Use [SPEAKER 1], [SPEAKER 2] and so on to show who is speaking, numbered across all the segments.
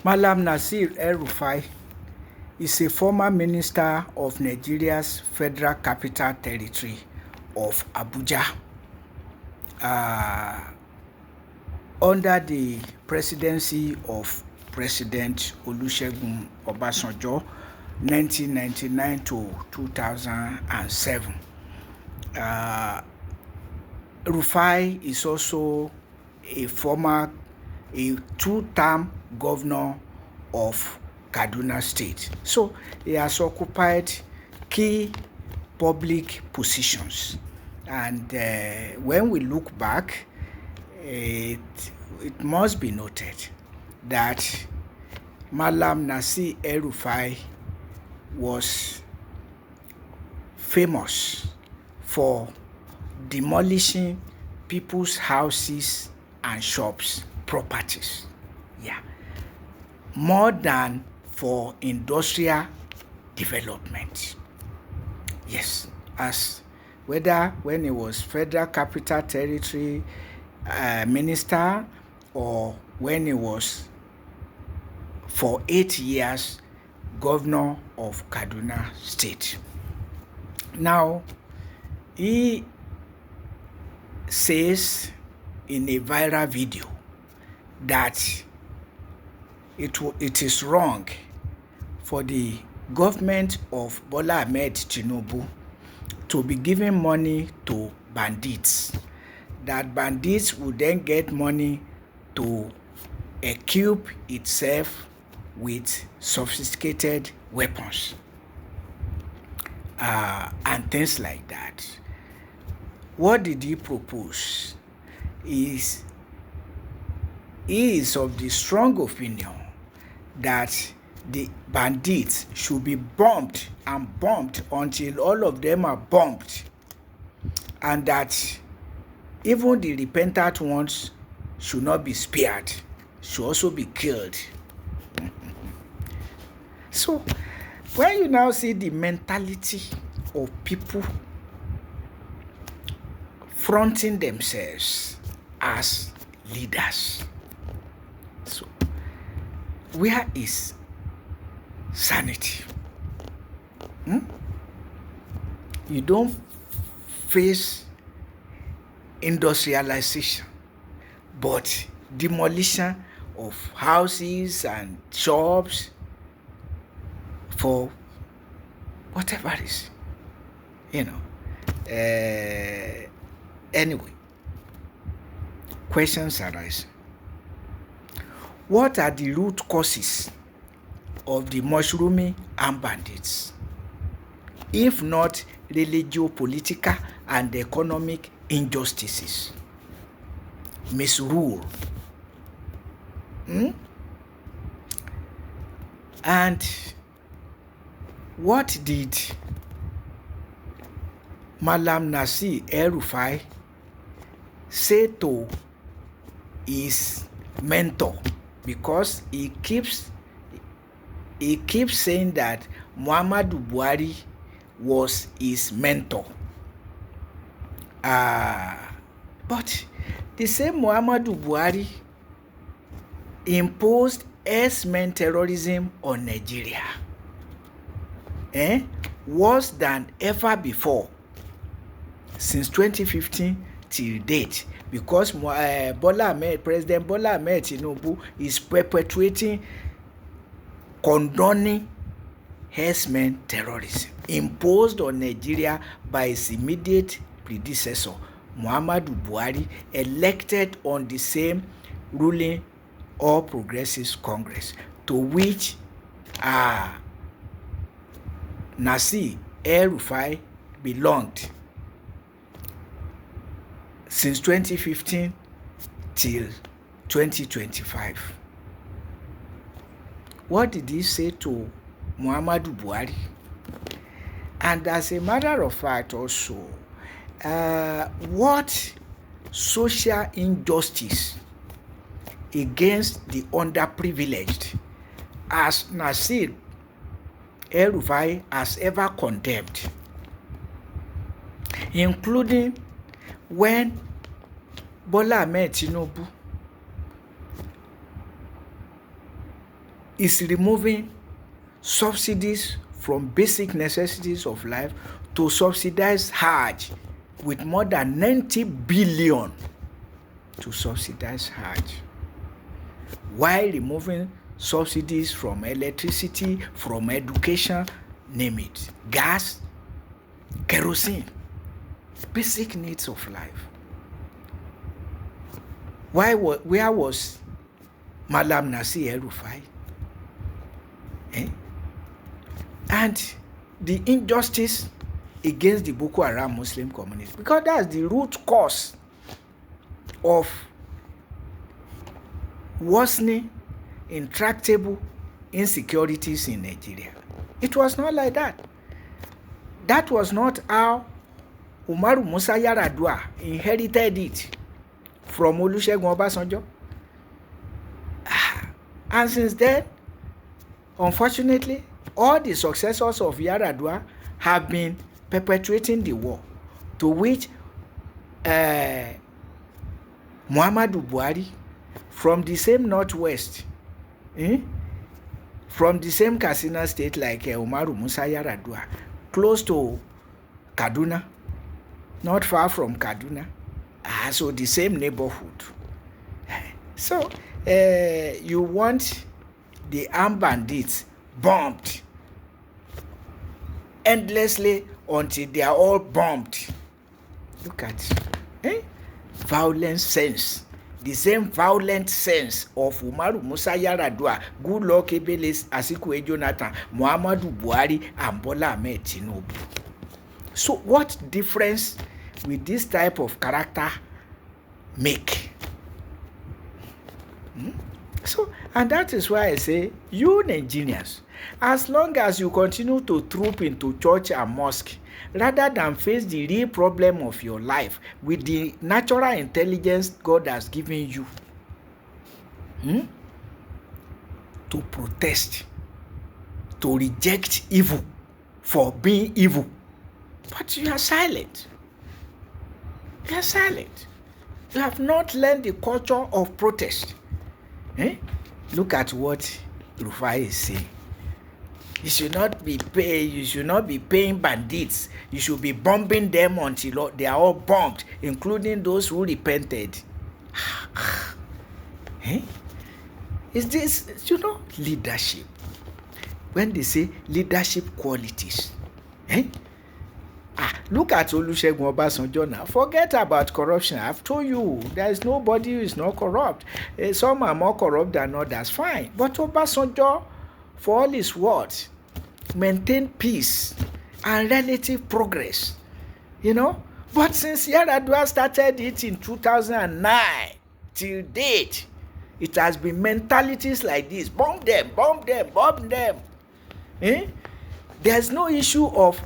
[SPEAKER 1] Mallam Nasir El-Rufai is a former minister of Nigeria's Federal Capital Territory of Abuja under the presidency of President Olusegun Obasanjo 1999 to 2007. Rufai is also a two-term governor of Kaduna State. So he has occupied key public positions. And when we look back, it must be noted that Mallam Nasir El-Rufai was famous for demolishing people's houses and shops, properties. Yeah. More than for industrial development. Yes, as whether when he was Federal Capital Territory minister or when he was for 8 years governor of Kaduna State. Now, he says in a viral video that it is wrong for the government of Bola Ahmed Tinubu to be giving money to bandits, that bandits would then get money to equip itself with sophisticated weapons and things like that. What did he propose? He is of the strong opinion that the bandits should be bombed and bombed until all of them are bombed, and that even the repentant ones should not be spared, should also be killed. So when you now see the mentality of people fronting themselves as leaders, so where is sanity? You don't face industrialization, but demolition of houses and shops for whatever reason, Anyway, questions arise. What are the root causes of the mushrooming armed bandits, if not religio-political and economic injustices, misrule? And what did Mallam Nasir El-Rufai say to his mentor? Because he keeps saying that Muhammadu Buhari was his mentor. But the same Muhammadu Buhari imposed herdsmen terrorism on Nigeria, worse than ever before since 2015 till date, because President Bola Ahmed Tinubu is perpetuating, condoning herdsmen terrorism imposed on Nigeria by his immediate predecessor, Muhammadu Buhari, elected on the same ruling All Progressives Congress, to which Nasir El-Rufai belonged since 2015 till 2025. What did he say to Muhammadu Buhari? And as a matter of fact also, what social injustice against the underprivileged as Nasir El-Rufai has ever condemned, including when Bola Ahmed Tinubu is removing subsidies from basic necessities of life to subsidize Hajj with more than 90 billion to subsidize Hajj, while removing subsidies from electricity, from education, name it, gas, kerosene, basic needs of life. Where was Mallam Nasir El-Rufai? And the injustice against the Boko Haram Muslim community, because that's the root cause of worsening intractable insecurities in Nigeria. It was not like that. That was not how Umaru Musa Yar'Adua inherited it from Olusegun Obasanjo. And since then, unfortunately, all the successors of Yar'Adua have been perpetuating the war, to which Muhammadu Buhari, from the same northwest, from the same Katsina state like Umaru Musa Yar'Adua, close to Kaduna, not far from Kaduna, so the same neighborhood. So you want the armed bandits bombed endlessly until they are all bombed. Look at violent sense. The same violent sense of Umaru Musa Yar'Adua, Goodluck Ebele Azikiwe Jonathan, Muhammadu Buhari, and Bola Ahmed Tinubu. So what difference will this type of character make? So, and that is why I say, you Nigerians, as long as you continue to troop into church and mosque, rather than face the real problem of your life with the natural intelligence God has given you, to protest, to reject evil for being evil, but you are silent. You are silent. You have not learned the culture of protest. Look at what Rufai is saying. You should not be paying bandits. You should be bombing them until they are all bombed, including those who repented. Is this, leadership? When they say leadership qualities, look at Olusegun Obasanjo now. Forget about corruption. I've told you, there is nobody who is not corrupt. Some are more corrupt than others, fine. But Obasanjo, for all his words, maintain peace and relative progress. But since Yar'Adua started it in 2009 till date, it has been mentalities like this: bomb them, bomb them, bomb them. There's no issue of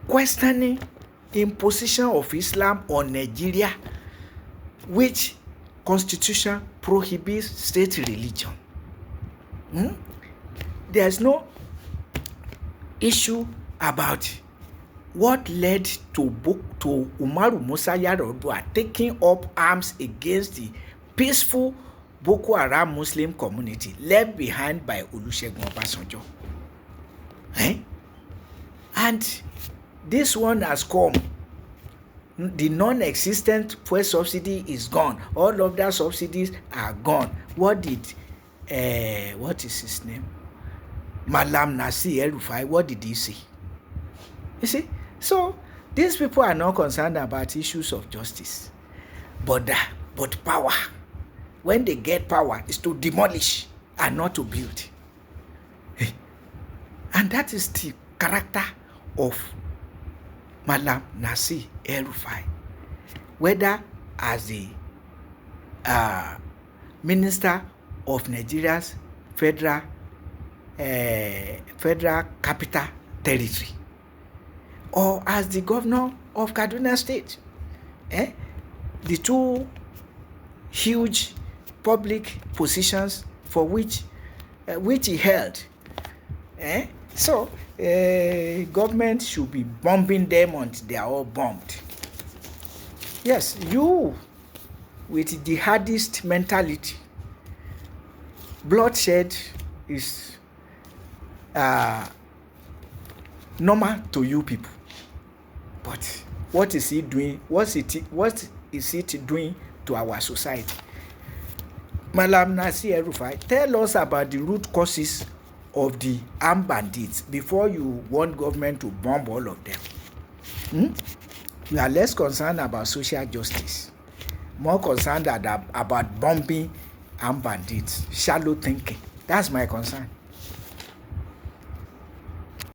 [SPEAKER 1] questioning imposition of Islam on Nigeria, which constitution prohibits state religion. There's no issue about what led to Umaru Musa Yar'Adua taking up arms against the peaceful Boko Haram Muslim community left behind by Olusegun Obasanjo. And this one has come. The non-existent fuel subsidy is gone. All of that subsidies are gone. What is his name? Mallam Nasir El-Rufai, what did he say? You see? So, these people are not concerned about issues of justice. But power. When they get power, is to demolish and not to build. And that is the character of Mallam Nasir El-Rufai. Whether as the Minister of Nigeria's Federal Capital Territory, or as the Governor of Kaduna State. The two huge public positions for which he held. So, government should be bombing them until they are all bombed. Yes, you with jihadist mentality, bloodshed is normal to you people, but what is it doing? What is it doing to our society? Mallam Nasir El-Rufai, tell us about the root causes of the armed bandits before you want government to bomb all of them. We are less concerned about social justice, more concerned about bombing armed bandits. Shallow thinking. That's my concern.